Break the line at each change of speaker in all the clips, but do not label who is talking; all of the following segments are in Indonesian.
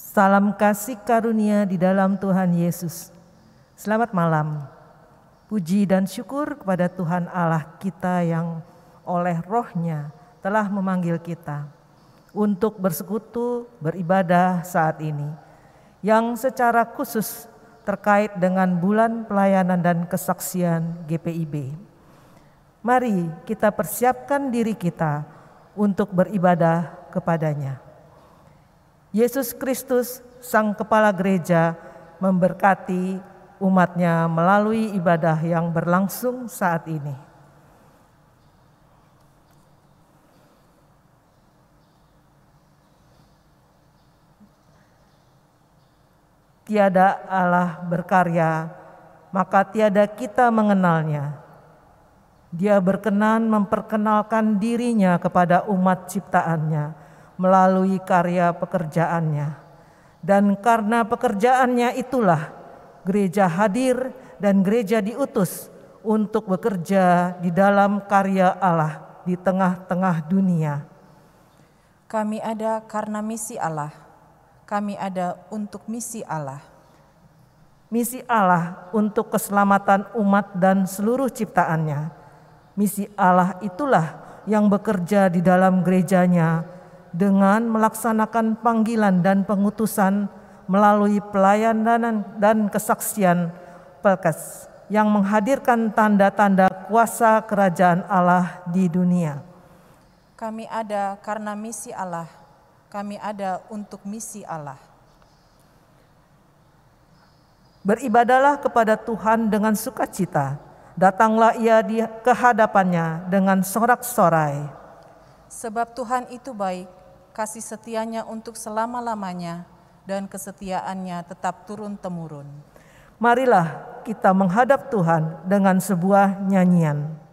Salam kasih karunia di dalam Tuhan Yesus. Selamat malam. Puji dan syukur kepada Tuhan Allah kita yang oleh Roh-Nya telah memanggil kita untuk bersekutu beribadah saat ini, yang secara khusus terkait dengan bulan pelayanan dan kesaksian GPIB. Mari kita persiapkan diri kita untuk beribadah kepadanya. Yesus Kristus, Sang Kepala Gereja, memberkati umat-Nya melalui ibadah yang berlangsung saat ini. Tiada Allah berkarya, maka tiada kita mengenalnya. Dia berkenan memperkenalkan dirinya kepada umat ciptaannya melalui karya pekerjaannya. Dan karena pekerjaannya itulah gereja hadir dan gereja diutus untuk bekerja di dalam karya Allah di tengah-tengah dunia.
Kami ada karena misi Allah. Kami ada untuk misi Allah.
Misi Allah untuk keselamatan umat dan seluruh ciptaannya. Misi Allah itulah yang bekerja di dalam gerejanya dengan melaksanakan panggilan dan pengutusan melalui pelayanan dan kesaksian Pelkes yang menghadirkan tanda-tanda kuasa kerajaan Allah di dunia.
Kami ada karena misi Allah. Kami ada untuk misi Allah.
Beribadalah kepada Tuhan dengan sukacita. Datanglah ia di kehadapannya dengan sorak-sorai.
Sebab Tuhan itu baik, kasih setianya untuk selama-lamanya, dan kesetiaannya tetap turun-temurun.
Marilah kita menghadap Tuhan dengan sebuah nyanyian.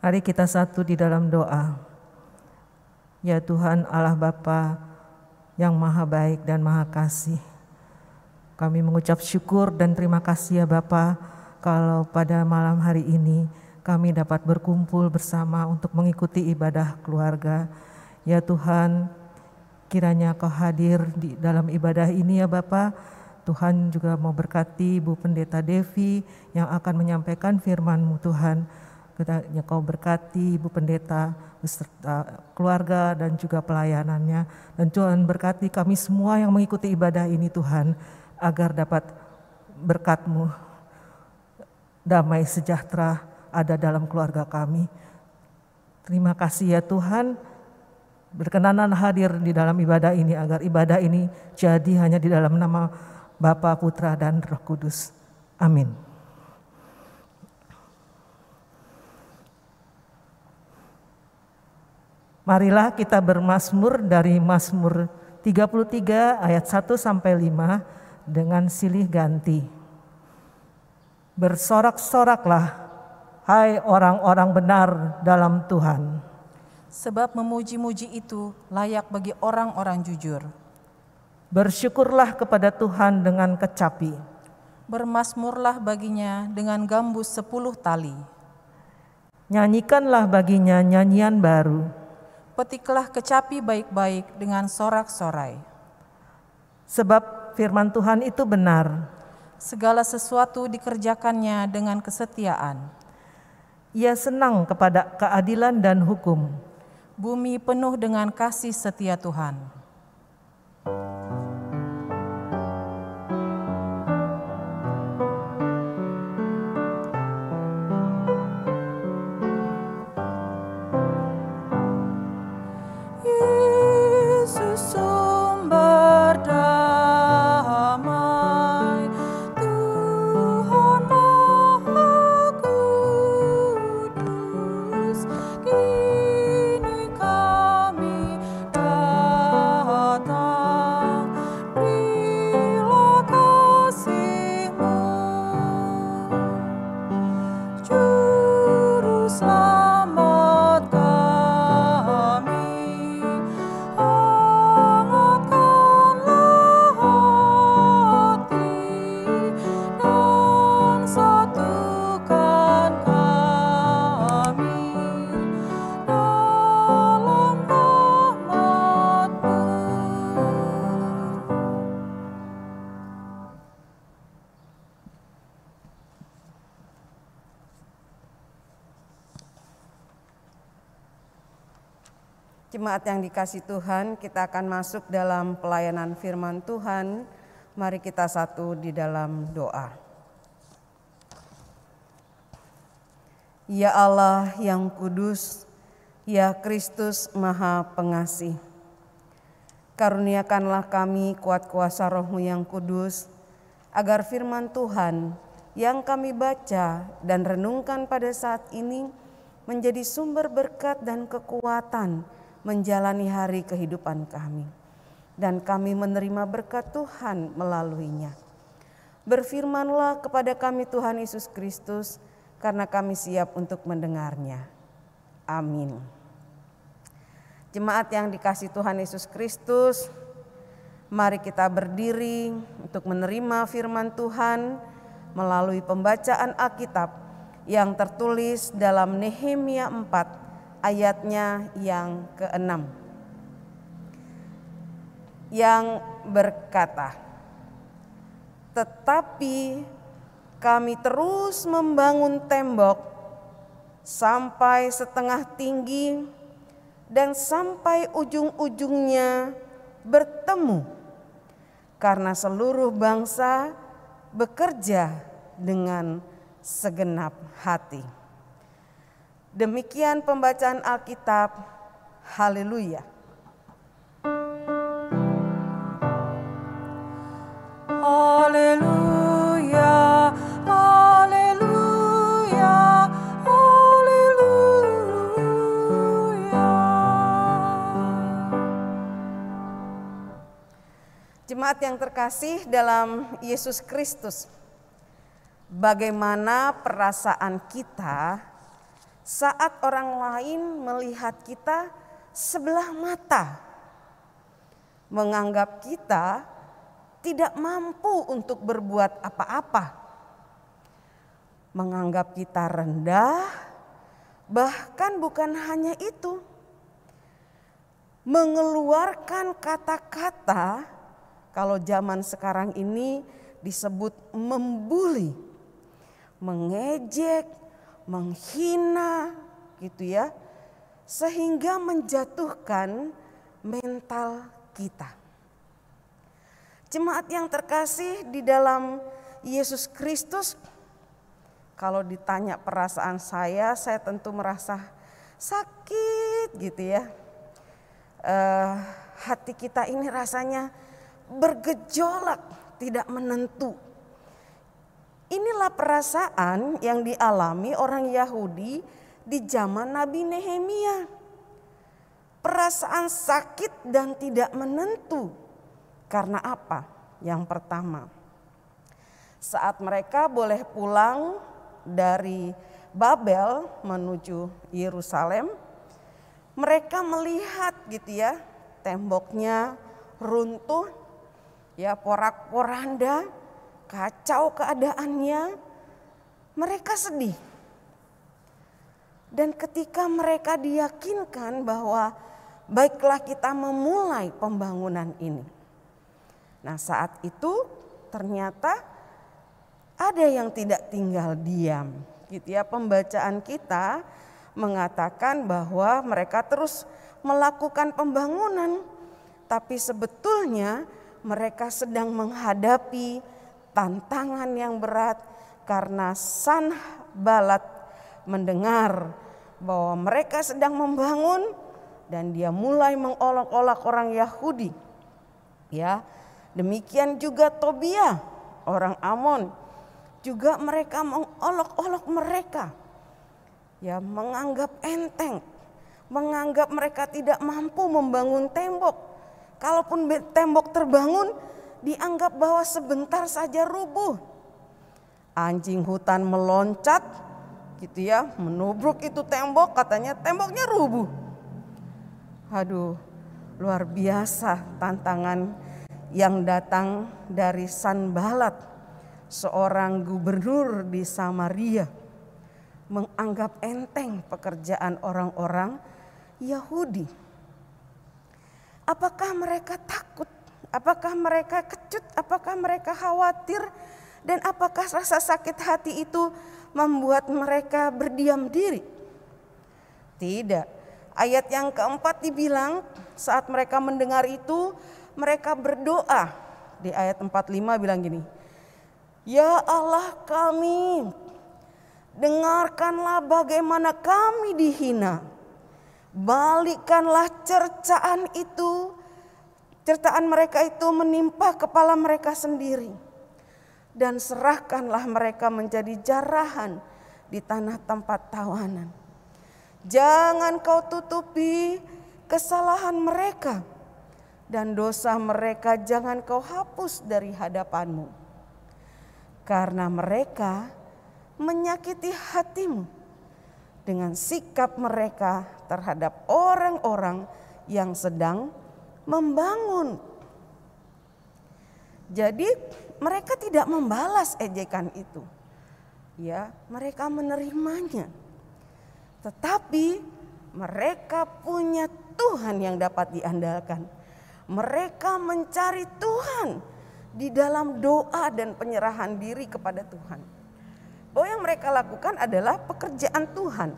Mari kita satu di dalam doa. Ya Tuhan Allah Bapa yang maha baik dan maha kasih, kami mengucap syukur dan terima kasih ya Bapa, kalau pada malam hari ini kami dapat berkumpul bersama untuk mengikuti ibadah keluarga. Ya Tuhan, kiranya Kau hadir di dalam ibadah ini ya Bapa. Tuhan juga mau berkati Ibu Pendeta Devi yang akan menyampaikan firman-Mu Tuhan. Kiranya Kau berkati Ibu Pendeta beserta keluarga dan juga pelayanannya. Dan Tuhan berkati kami semua yang mengikuti ibadah ini Tuhan, agar dapat berkat-Mu, damai sejahtera ada dalam keluarga kami. Terima kasih ya Tuhan, berkenanan hadir di dalam ibadah ini, agar ibadah ini jadi hanya di dalam nama Bapa, Putra, dan Roh Kudus. Amin. Marilah kita bermazmur dari Mazmur 33 ayat 1 sampai 5 dengan silih ganti. Bersorak-soraklah, hai orang-orang benar dalam Tuhan.
Sebab memuji-muji itu layak bagi orang-orang jujur.
Bersyukurlah kepada Tuhan dengan kecapi.
Bermazmurlah baginya dengan gambus 10 tali.
Nyanyikanlah baginya nyanyian baru.
Petiklah kecapi baik-baik dengan sorak-sorai.
Sebab firman Tuhan itu benar.
Segala sesuatu dikerjakannya dengan kesetiaan.
Ia senang kepada keadilan dan hukum.
Bumi penuh dengan kasih setia Tuhan.
Jemaat yang dikasihi Tuhan, kita akan masuk dalam pelayanan firman Tuhan. Mari kita satu di dalam doa. Ya Allah yang kudus, ya Kristus Maha Pengasih, karuniakanlah kami kuat kuasa Roh-Mu yang kudus, agar firman Tuhan yang kami baca dan renungkan pada saat ini menjadi sumber berkat dan kekuatan menjalani hari kehidupan kami, dan kami menerima berkat Tuhan melaluinya. Berfirmanlah kepada kami Tuhan Yesus Kristus, karena kami siap untuk mendengarnya. Amin. Jemaat yang dikasihi Tuhan Yesus Kristus, mari kita berdiri untuk menerima firman Tuhan melalui pembacaan Alkitab yang tertulis dalam Nehemia 4 ayatnya yang ke-6 yang berkata, "Tetapi kami terus membangun tembok sampai setengah tinggi dan sampai ujung-ujungnya bertemu, karena seluruh bangsa bekerja dengan segenap hati." Demikian pembacaan Alkitab. Haleluya.
Haleluya, haleluya, haleluya.
Jemaat yang terkasih dalam Yesus Kristus, bagaimana perasaan kita saat orang lain melihat kita sebelah mata, menganggap kita tidak mampu untuk berbuat apa-apa, menganggap kita rendah, bahkan bukan hanya itu, mengeluarkan kata-kata, kalau zaman sekarang ini disebut membuli, mengejek, menghina gitu ya, sehingga menjatuhkan mental kita. Jemaat yang terkasih di dalam Yesus Kristus, kalau ditanya perasaan saya tentu merasa sakit gitu ya. Hati kita ini rasanya bergejolak, tidak menentu. Inilah perasaan yang dialami orang Yahudi di zaman Nabi Nehemia. Perasaan sakit dan tidak menentu. Karena apa? Yang pertama, saat mereka boleh pulang dari Babel menuju Yerusalem, mereka melihat gitu ya, temboknya runtuh, ya porak-poranda, kacau keadaannya, mereka sedih. Dan ketika mereka diyakinkan bahwa baiklah kita memulai pembangunan ini. Nah, saat itu ternyata ada yang tidak tinggal diam. Gitu ya, pembacaan kita mengatakan bahwa mereka terus melakukan pembangunan, tapi sebetulnya mereka sedang menghadapi tantangan yang berat karena Sanbalat mendengar bahwa mereka sedang membangun dan dia mulai mengolok-olok orang Yahudi. Ya, demikian juga Tobia, orang Amon, juga mereka mengolok-olok mereka. Ya, menganggap enteng, menganggap mereka tidak mampu membangun tembok. Kalaupun tembok terbangun, dianggap bahwa sebentar saja rubuh. Anjing hutan meloncat gitu ya, menubruk itu tembok, katanya temboknya rubuh. Aduh, luar biasa tantangan yang datang dari Sanbalat, seorang gubernur di Samaria, menganggap enteng pekerjaan orang-orang Yahudi. Apakah mereka takut? Apakah mereka kecut? Apakah mereka khawatir? Dan apakah rasa sakit hati itu membuat mereka berdiam diri? Tidak. Ayat yang keempat dibilang saat mereka mendengar itu mereka berdoa. Di ayat 45 bilang gini, "Ya Allah kami, dengarkanlah bagaimana kami dihina. Balikkanlah cercaan mereka itu menimpa kepala mereka sendiri. Dan serahkanlah mereka menjadi jarahan di tanah tempat tawanan. Jangan kau tutupi kesalahan mereka, dan dosa mereka jangan kau hapus dari hadapanmu. Karena mereka menyakiti hatimu dengan sikap mereka terhadap orang-orang yang sedang membangun." Jadi mereka tidak membalas ejekan itu. Ya, mereka menerimanya. Tetapi mereka punya Tuhan yang dapat diandalkan. Mereka mencari Tuhan di dalam doa dan penyerahan diri kepada Tuhan. Bahwa yang mereka lakukan adalah pekerjaan Tuhan.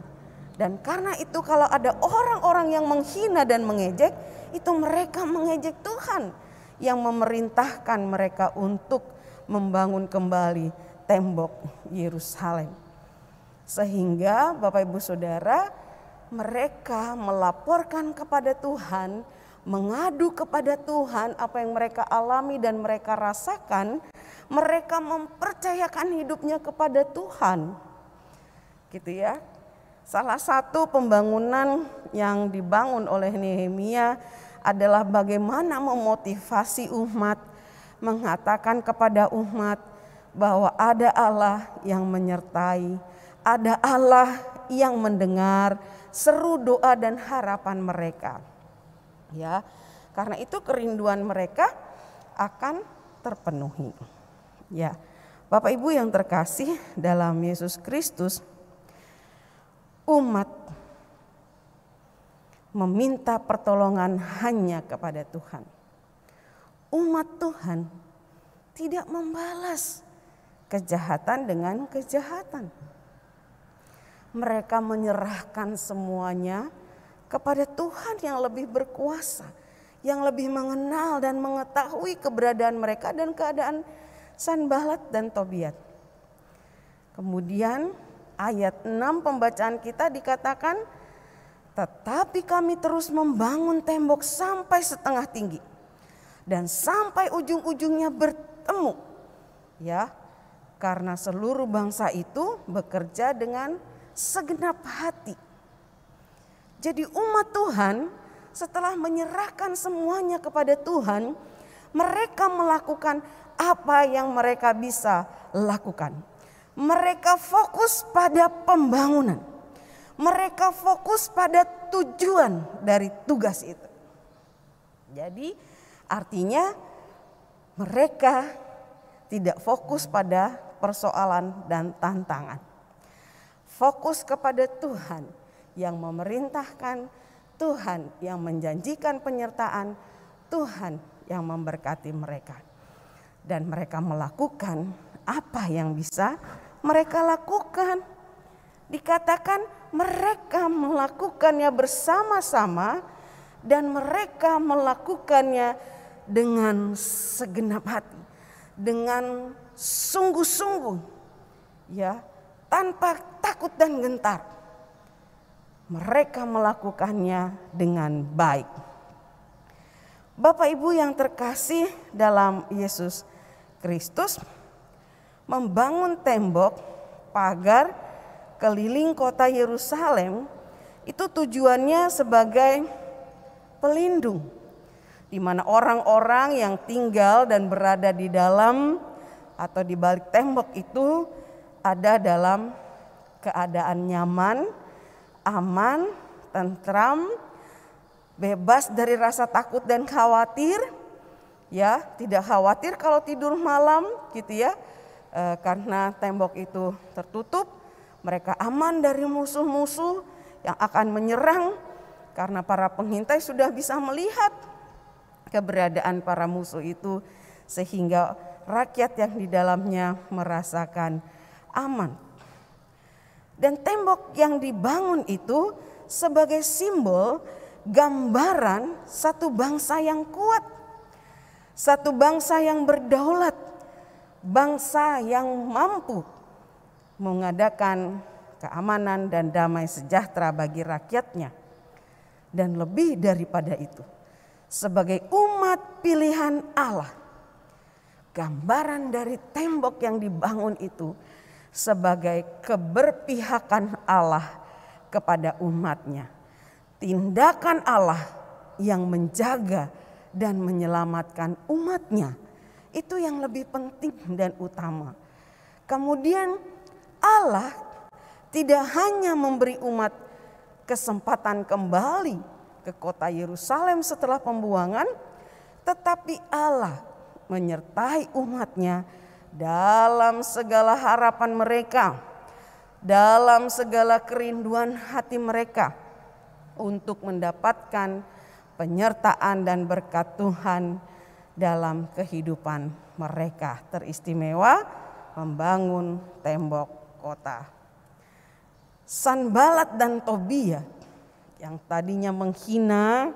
Dan karena itu kalau ada orang-orang yang menghina dan mengejek, itu mereka mengejek Tuhan yang memerintahkan mereka untuk membangun kembali tembok Yerusalem. Sehingga Bapak Ibu Saudara, mereka melaporkan kepada Tuhan, mengadu kepada Tuhan apa yang mereka alami dan mereka rasakan. Mereka mempercayakan hidupnya kepada Tuhan. Gitu ya. Salah satu pembangunan yang dibangun oleh Nehemia adalah bagaimana memotivasi umat, mengatakan kepada umat bahwa ada Allah yang menyertai, ada Allah yang mendengar seru doa dan harapan mereka. Ya, karena itu kerinduan mereka akan terpenuhi. Ya, Bapak Ibu yang terkasih dalam Yesus Kristus, umat meminta pertolongan hanya kepada Tuhan. Umat Tuhan tidak membalas kejahatan dengan kejahatan. Mereka menyerahkan semuanya kepada Tuhan yang lebih berkuasa, yang lebih mengenal dan mengetahui keberadaan mereka dan keadaan Sanballat dan Tobiat. Kemudian ayat 6 pembacaan kita dikatakan, "Tetapi kami terus membangun tembok sampai setengah tinggi dan sampai ujung-ujungnya bertemu." Ya, karena seluruh bangsa itu bekerja dengan segenap hati. Jadi umat Tuhan setelah menyerahkan semuanya kepada Tuhan, mereka melakukan apa yang mereka bisa lakukan. Mereka fokus pada pembangunan. Mereka fokus pada tujuan dari tugas itu. Jadi artinya mereka tidak fokus pada persoalan dan tantangan. Fokus kepada Tuhan yang memerintahkan, Tuhan yang menjanjikan penyertaan, Tuhan yang memberkati mereka. Dan mereka melakukan apa yang bisa mereka lakukan. Dikatakan mereka melakukannya bersama-sama dan mereka melakukannya dengan segenap hati, dengan sungguh-sungguh, ya, tanpa takut dan gentar. Mereka melakukannya dengan baik. Bapak Ibu yang terkasih dalam Yesus Kristus, membangun tembok pagar keliling kota Yerusalem itu tujuannya sebagai pelindung, di mana orang-orang yang tinggal dan berada di dalam atau di balik tembok itu ada dalam keadaan nyaman, aman, tentram, bebas dari rasa takut dan khawatir. Ya, tidak khawatir kalau tidur malam gitu ya, karena tembok itu tertutup. Mereka aman dari musuh-musuh yang akan menyerang, karena para pengintai sudah bisa melihat keberadaan para musuh itu, sehingga rakyat yang di dalamnya merasakan aman. Dan tembok yang dibangun itu sebagai simbol gambaran satu bangsa yang kuat, satu bangsa yang berdaulat, bangsa yang mampu mengadakan keamanan dan damai sejahtera bagi rakyatnya. Dan lebih daripada itu, sebagai umat pilihan Allah, gambaran dari tembok yang dibangun itu sebagai keberpihakan Allah kepada umatnya. Tindakan Allah yang menjaga dan menyelamatkan umatnya, itu yang lebih penting dan utama. Kemudian Allah tidak hanya memberi umat kesempatan kembali ke kota Yerusalem setelah pembuangan, tetapi Allah menyertai umatnya dalam segala harapan mereka, dalam segala kerinduan hati mereka untuk mendapatkan penyertaan dan berkat Tuhan dalam kehidupan mereka, teristimewa membangun tembok kota. Sanbalat dan Tobia yang tadinya menghina,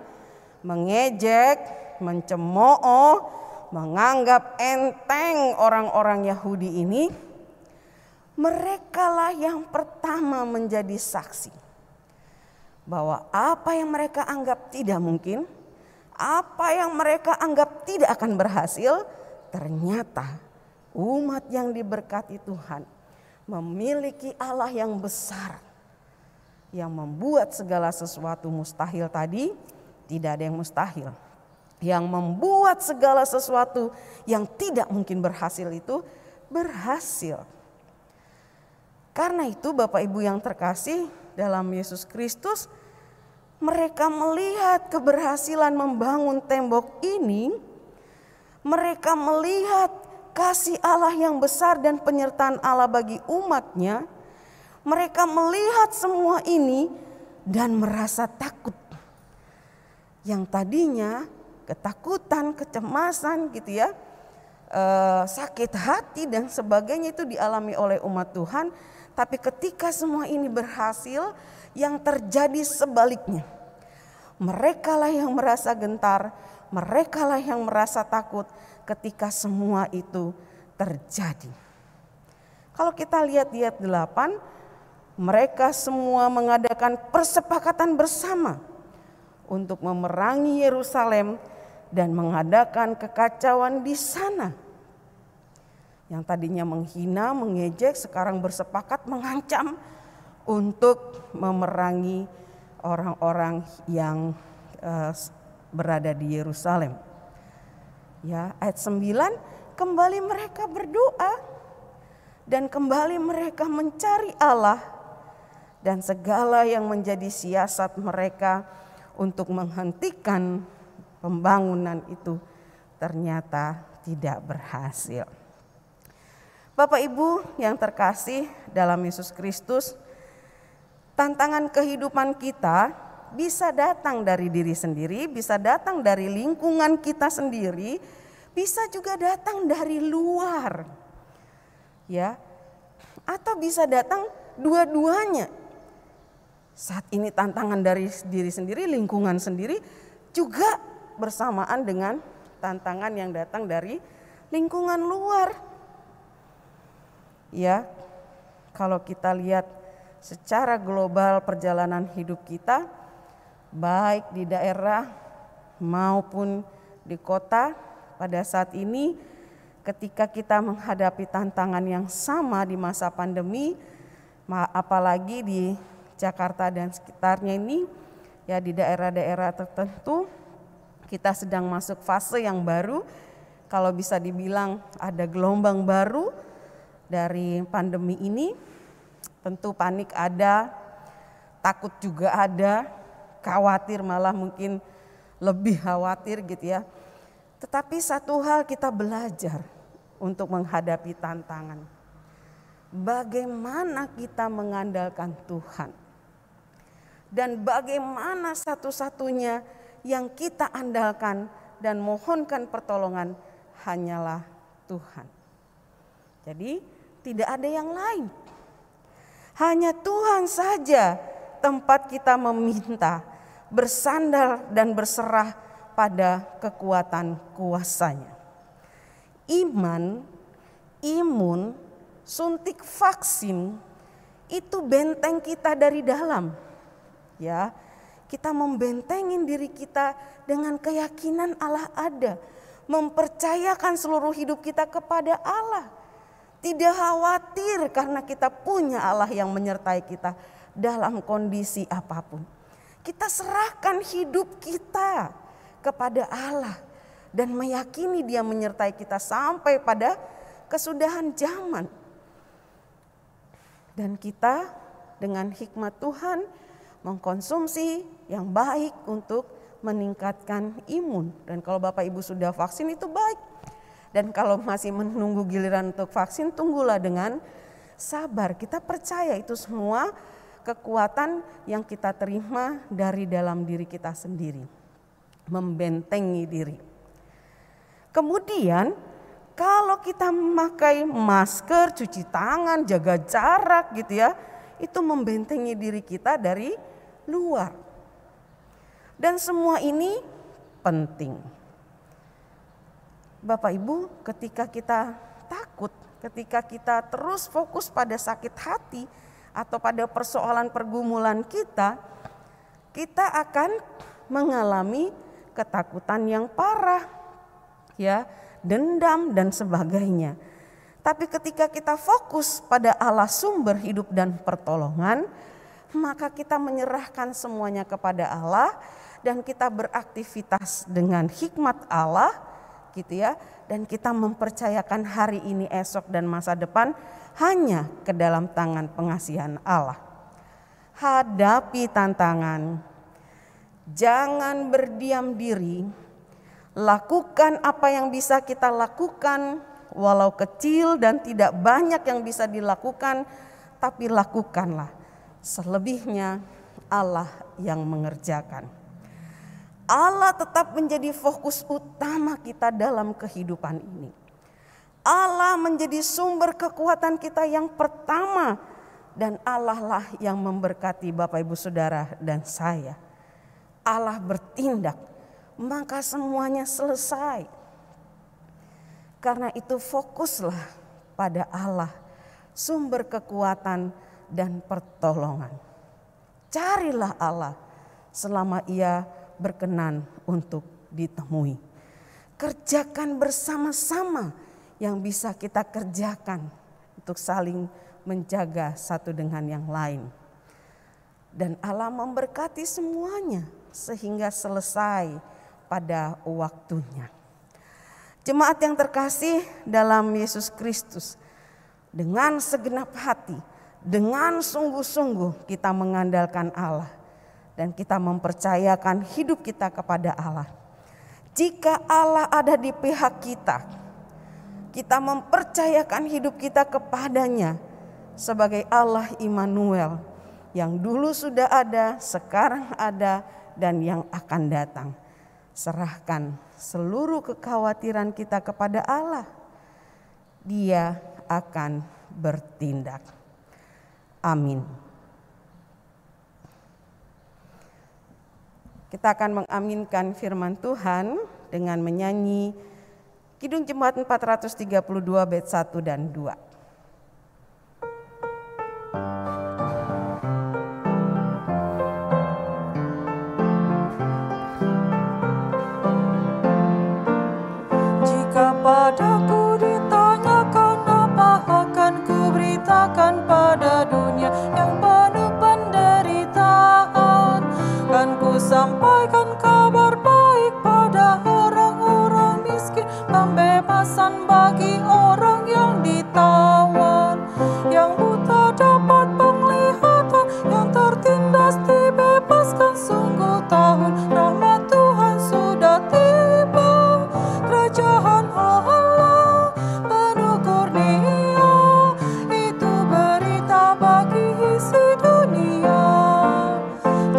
mengejek, mencemooh, menganggap enteng orang-orang Yahudi ini, merekalah yang pertama menjadi saksi bahwa apa yang mereka anggap tidak mungkin, apa yang mereka anggap tidak akan berhasil, ternyata umat yang diberkati Tuhan memiliki Allah yang besar, yang membuat segala sesuatu mustahil tadi tidak ada yang mustahil, yang membuat segala sesuatu yang tidak mungkin berhasil itu berhasil. Karena itu Bapak Ibu yang terkasih dalam Yesus Kristus, mereka melihat keberhasilan membangun tembok ini, mereka melihat kasih Allah yang besar dan penyertaan Allah bagi umatnya. Mereka melihat semua ini dan merasa takut. Yang tadinya ketakutan, kecemasan gitu ya, sakit hati dan sebagainya itu dialami oleh umat Tuhan. Tapi ketika semua ini berhasil, yang terjadi sebaliknya. Merekalah yang merasa gentar, merekalah yang merasa takut ketika semua itu terjadi. Kalau kita lihat di ayat 8, mereka semua mengadakan persepakatan bersama untuk memerangi Yerusalem dan mengadakan kekacauan di sana. Yang tadinya menghina, mengejek, sekarang bersepakat mengancam untuk memerangi orang-orang yang berada di Yerusalem. Ya, ayat 9, kembali mereka berdoa dan kembali mereka mencari Allah, dan segala yang menjadi siasat mereka untuk menghentikan pembangunan itu ternyata tidak berhasil. Bapak Ibu yang terkasih dalam Yesus Kristus, tantangan kehidupan kita bisa datang dari diri sendiri, bisa datang dari lingkungan kita sendiri, bisa juga datang dari luar. Ya. Atau bisa datang dua-duanya. Saat ini tantangan dari diri sendiri, lingkungan sendiri, juga bersamaan dengan tantangan yang datang dari lingkungan luar. Ya. Kalau kita lihat secara global perjalanan hidup kita, baik di daerah maupun di kota, pada saat ini ketika kita menghadapi tantangan yang sama di masa pandemi, apalagi di Jakarta dan sekitarnya ini, ya di daerah-daerah tertentu kita sedang masuk fase yang baru. Kalau bisa dibilang ada gelombang baru dari pandemi ini, tentu panik ada, takut juga ada, khawatir malah mungkin lebih khawatir gitu ya. Tetapi satu hal kita belajar untuk menghadapi tantangan. Bagaimana kita mengandalkan Tuhan. Dan bagaimana satu-satunya yang kita andalkan dan mohonkan pertolongan hanyalah Tuhan. Jadi tidak ada yang lain. Hanya Tuhan saja tempat kita meminta, bersandar dan berserah pada kekuatan kuasa-Nya. Iman, imun, suntik vaksin itu benteng kita dari dalam. Ya, kita membentengin diri kita dengan keyakinan Allah ada, mempercayakan seluruh hidup kita kepada Allah. Tidak khawatir karena kita punya Allah yang menyertai kita dalam kondisi apapun. Kita serahkan hidup kita kepada Allah dan meyakini Dia menyertai kita sampai pada kesudahan zaman. Dan kita dengan hikmat Tuhan mengkonsumsi yang baik untuk meningkatkan imun. Dan kalau Bapak Ibu sudah vaksin itu baik. Dan kalau masih menunggu giliran untuk vaksin, tunggulah dengan sabar. Kita percaya itu semua kekuatan yang kita terima dari dalam diri kita sendiri. Membentengi diri. Kemudian kalau kita memakai masker, cuci tangan, jaga jarak gitu ya, itu membentengi diri kita dari luar. Dan semua ini penting. Bapak Ibu, ketika kita takut, ketika kita terus fokus pada sakit hati atau pada persoalan pergumulan kita, kita akan mengalami ketakutan yang parah, ya, dendam dan sebagainya. Tapi ketika kita fokus pada Allah sumber hidup dan pertolongan, maka kita menyerahkan semuanya kepada Allah dan kita beraktivitas dengan hikmat Allah, gitu ya, dan kita mempercayakan hari ini, esok dan masa depan hanya ke dalam tangan pengasihan Allah. Hadapi tantangan, jangan berdiam diri, lakukan apa yang bisa kita lakukan, walau kecil dan tidak banyak yang bisa dilakukan, tapi lakukanlah. Selebihnya Allah yang mengerjakan. Allah tetap menjadi fokus utama kita dalam kehidupan ini. Allah menjadi sumber kekuatan kita yang pertama. Dan Allah lah yang memberkati Bapak Ibu Saudara dan saya. Allah bertindak, maka semuanya selesai. Karena itu fokuslah pada Allah, sumber kekuatan dan pertolongan. Carilah Allah selama Ia berkenan untuk ditemui. Kerjakan bersama-sama yang bisa kita kerjakan untuk saling menjaga satu dengan yang lain. Dan Allah memberkati semuanya sehingga selesai pada waktunya. Jemaat yang terkasih dalam Yesus Kristus, dengan segenap hati, dengan sungguh-sungguh kita mengandalkan Allah. Dan kita mempercayakan hidup kita kepada Allah. Jika Allah ada di pihak kita, kita mempercayakan hidup kita kepadanya sebagai Allah Immanuel yang dulu sudah ada, sekarang ada, dan yang akan datang. Serahkan seluruh kekhawatiran kita kepada Allah. Dia akan bertindak. Amin. Kita akan mengaminkan firman Tuhan dengan menyanyi Kidung Jemaat 432 bait 1 dan 2.
Jika padaku ditanyakan apa akan kuberitakan pada dunia yang penuh penderitaan, kan ku sampaikan kabar baik pada orang-orang miskin, pembebasan bagi orang yang ditawan, yang buta dapat penglihatan, yang tertindas dibebaskan. Sungguh tahun rahmat Tuhan sudah tiba, kerajaan Allah penuh kurnia, itu berita bagi isi dunia.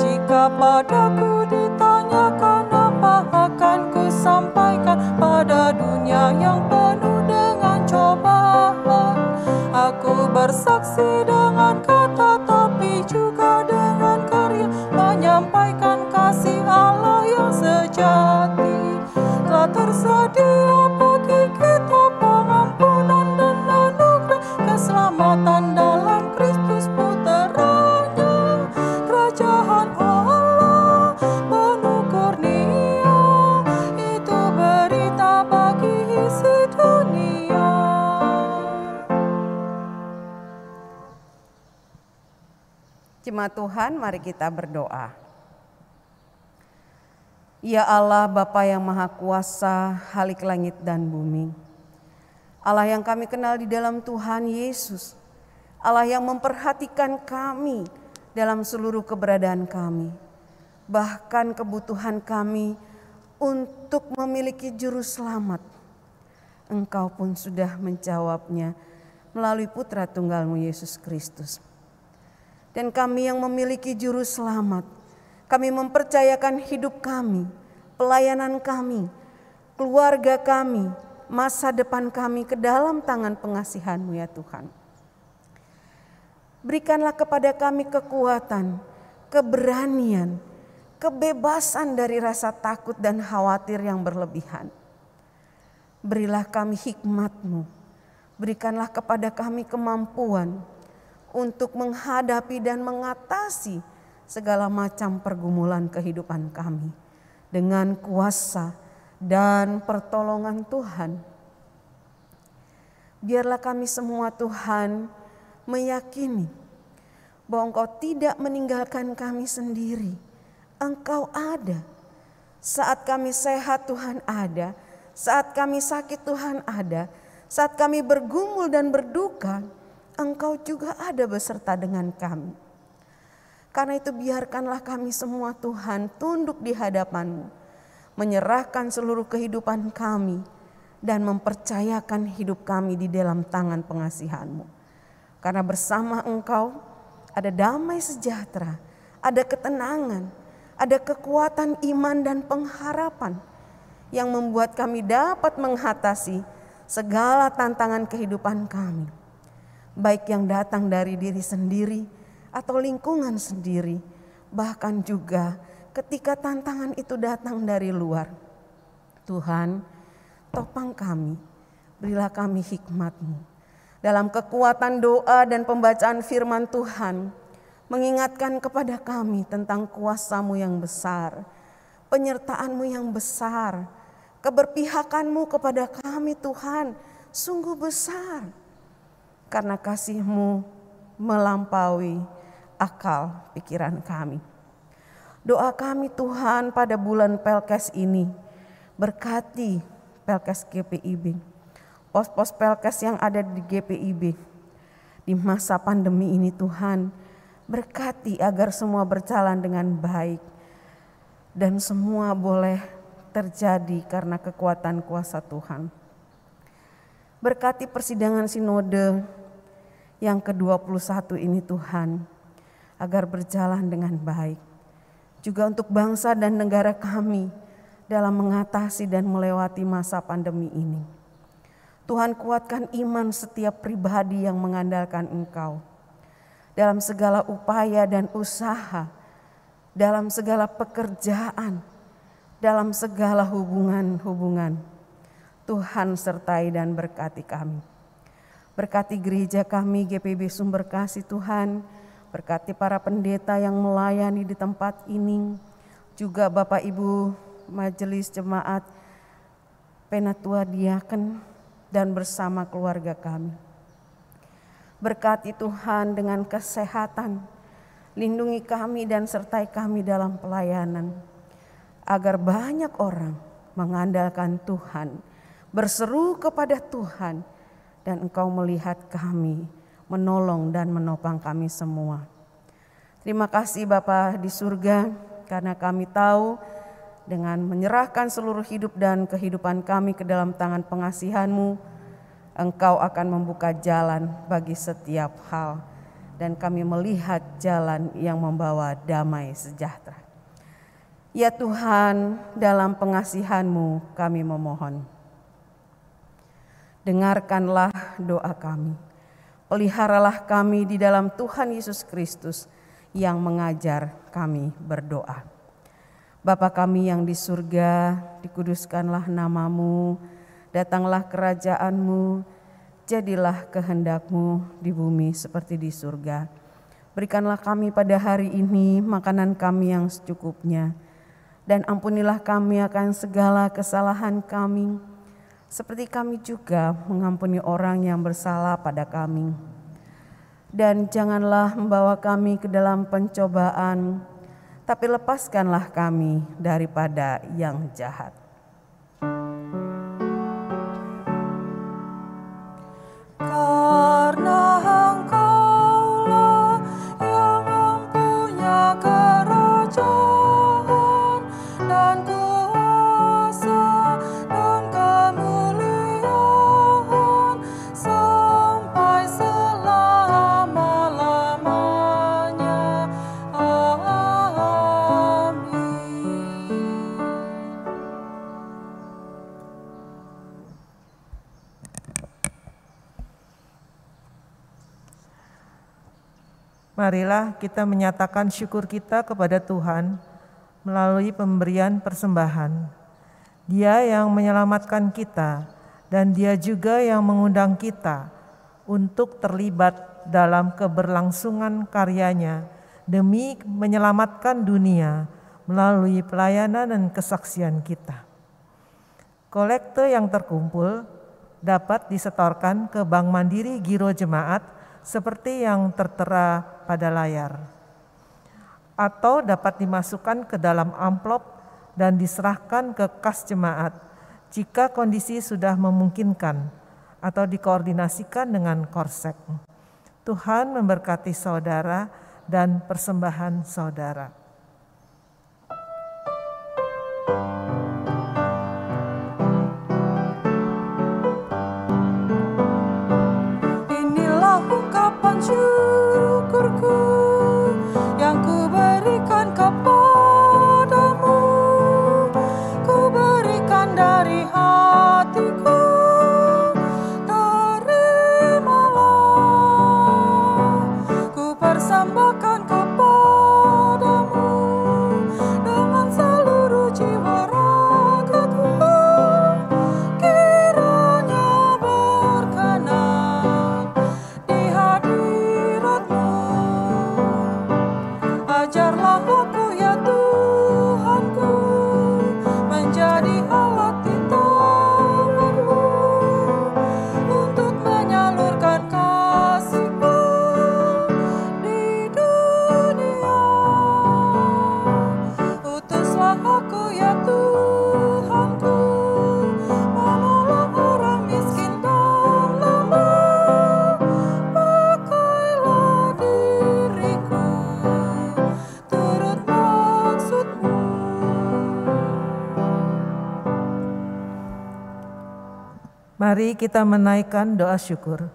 Jika padaku ditanyakan apa akan ku sampaikan pada dunia yang penuh dengan cobaan. Aku bersaksi dengan kata tapi juga dengan kata.
Jemaat Tuhan, mari kita berdoa. Ya Allah, Bapa yang Maha Kuasa, Halik langit dan bumi. Allah yang kami kenal di dalam Tuhan Yesus. Allah yang memperhatikan kami dalam seluruh keberadaan kami. Bahkan kebutuhan kami untuk memiliki juru selamat. Engkau pun sudah menjawabnya melalui Putra Tunggal-Mu Yesus Kristus. Dan kami yang memiliki juru selamat, kami mempercayakan hidup kami, pelayanan kami, keluarga kami, masa depan kami ke dalam tangan pengasihan-Mu ya Tuhan. Berikanlah kepada kami kekuatan, keberanian, kebebasan dari rasa takut dan khawatir yang berlebihan. Berilah kami hikmat-Mu, berikanlah kepada kami kemampuan untuk menghadapi dan mengatasi segala macam pergumulan kehidupan kami dengan kuasa dan pertolongan Tuhan. Biarlah kami semua Tuhan meyakini bahwa Engkau tidak meninggalkan kami sendiri. Engkau ada. Saat kami sehat Tuhan ada, saat kami sakit Tuhan ada, saat kami bergumul dan berduka, Engkau juga ada beserta dengan kami. Karena itu biarkanlah kami semua Tuhan tunduk di hadapan-Mu, menyerahkan seluruh kehidupan kami dan mempercayakan hidup kami di dalam tangan pengasihan-Mu. Karena bersama Engkau ada damai sejahtera, ada ketenangan, ada kekuatan iman dan pengharapan yang membuat kami dapat mengatasi segala tantangan kehidupan kami. Baik yang datang dari diri sendiri atau lingkungan sendiri, bahkan juga ketika tantangan itu datang dari luar. Tuhan, topang kami, berilah kami hikmat-Mu. Dalam kekuatan doa dan pembacaan firman Tuhan, mengingatkan kepada kami tentang kuasa-Mu yang besar, penyertaan-Mu yang besar, keberpihakan-Mu kepada kami Tuhan, sungguh besar. Karena kasih-Mu melampaui akal pikiran kami. Doa kami Tuhan pada bulan Pelkes ini, berkati Pelkes GPIB, pos-pos Pelkes yang ada di GPIB. Di masa pandemi ini Tuhan, berkati agar semua berjalan dengan baik. Dan semua boleh terjadi karena kekuatan kuasa Tuhan. Berkati persidangan sinode yang ke-21 ini Tuhan, agar berjalan dengan baik. Juga untuk bangsa dan negara kami dalam mengatasi dan melewati masa pandemi ini. Tuhan kuatkan iman setiap pribadi yang mengandalkan Engkau. Dalam segala upaya dan usaha, dalam segala pekerjaan, dalam segala hubungan-hubungan. Tuhan sertai dan berkati kami. Berkati gereja kami GPIB Sumberkasih Tuhan, berkati para pendeta yang melayani di tempat ini, juga Bapak Ibu Majelis Jemaat, Penatua Diaken, dan bersama keluarga kami. Berkati Tuhan dengan kesehatan, lindungi kami dan sertai kami dalam pelayanan, agar banyak orang mengandalkan Tuhan, berseru kepada Tuhan, dan Engkau melihat kami, menolong dan menopang kami semua. Terima kasih Bapa di surga, karena kami tahu dengan menyerahkan seluruh hidup dan kehidupan kami ke dalam tangan pengasihan-Mu, Engkau akan membuka jalan bagi setiap hal. Dan kami melihat jalan yang membawa damai sejahtera. Ya Tuhan, dalam pengasihan-Mu kami memohon. Dengarkanlah doa kami. Peliharalah kami di dalam Tuhan Yesus Kristus yang mengajar kami berdoa. Bapa kami yang di surga, dikuduskanlah nama-Mu, datanglah kerajaan-Mu, jadilah kehendak-Mu di bumi seperti di surga. Berikanlah kami pada hari ini makanan kami yang secukupnya, dan ampunilah kami akan segala kesalahan kami, seperti kami juga mengampuni orang yang bersalah pada kami. Dan janganlah membawa kami ke dalam pencobaan, tapi lepaskanlah kami daripada yang jahat.
Karena Engkaulah yang mempunyai kerajaan dan kuasa dan kemuliaan sampai selama-lamanya. Amin.
Marilah kita menyatakan syukur kita kepada Tuhan melalui pemberian persembahan. Dia yang menyelamatkan kita dan Dia juga yang mengundang kita untuk terlibat dalam keberlangsungan karyanya demi menyelamatkan dunia melalui pelayanan dan kesaksian kita. Kolekte yang terkumpul dapat disetorkan ke Bank Mandiri Giro Jemaat seperti yang tertera pada layar, atau dapat dimasukkan ke dalam amplop dan diserahkan ke kas jemaat jika kondisi sudah memungkinkan, atau dikoordinasikan dengan Korsek. Tuhan memberkati saudara dan persembahan saudara.
Syukurku yang ku berikan kepadamu, ku berikan dari hatiku, terimalah. Ku persembahkan kepadamu dengan seluruh jiwa ragaku, kiranya berkenan di hadirat-Mu. Ajarlah aku ya Tuhanku, menjadi alat di tangan-Mu untuk menyalurkan kasih-Mu di dunia. Utuslah aku ya Tuhanku, menolong orang miskin dan lemah. Pakailah diriku turut maksud-Mu.
Mari kita menaikkan doa syukur.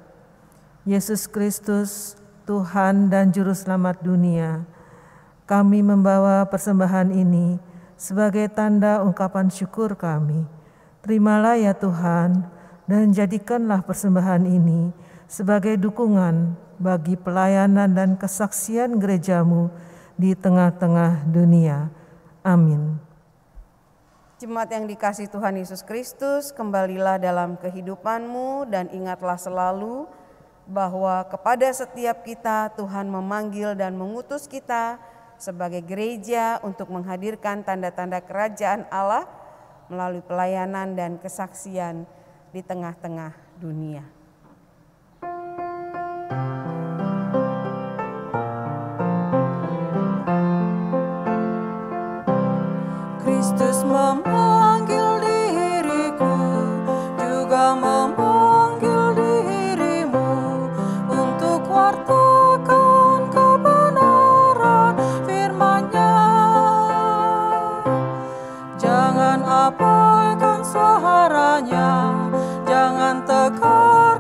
Yesus Kristus, Tuhan dan Juru Selamat dunia, kami membawa persembahan ini sebagai tanda ungkapan syukur kami. Terimalah ya Tuhan, dan jadikanlah persembahan ini sebagai dukungan bagi pelayanan dan kesaksian gereja-Mu di tengah-tengah dunia. Amin.
Jemaat yang dikasihi Tuhan Yesus Kristus, kembalilah dalam kehidupan-Mu dan ingatlah selalu bahwa kepada setiap kita Tuhan memanggil dan mengutus kita sebagai gereja untuk menghadirkan tanda-tanda kerajaan Allah melalui pelayanan dan kesaksian di tengah-tengah dunia.
Kristus memanggil diriku, juga memanggil dirimu untuk wartakan kebenaran firman-Nya. Jangan abaikan suaranya, jangan tegar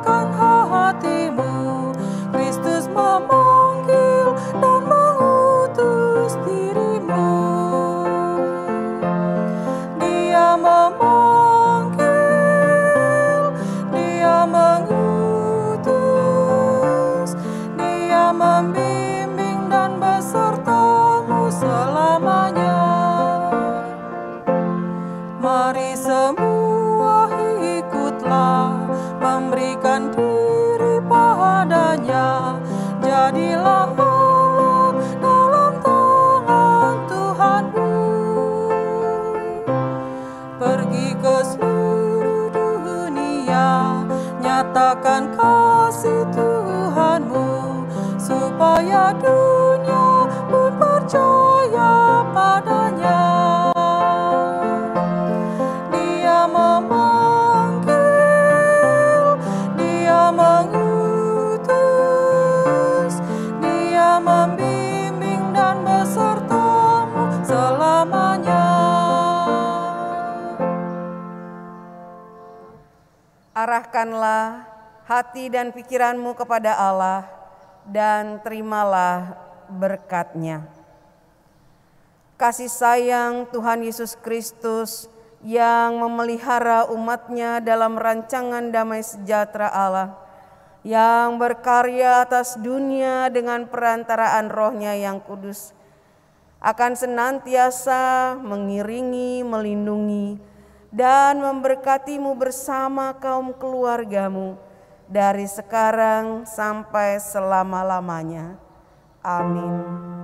percaya padanya. Dia memanggil, Dia mengutus, Dia membimbing dan besertamu selamanya.
Arahkanlah hati dan pikiranmu kepada Allah dan terimalah berkat-Nya. Kasih sayang Tuhan Yesus Kristus yang memelihara umat-Nya dalam rancangan damai sejahtera Allah, yang berkarya atas dunia dengan perantaraan Roh-Nya yang kudus, akan senantiasa mengiringi, melindungi, dan memberkatimu bersama kaum keluargamu dari sekarang sampai selama-lamanya. Amin.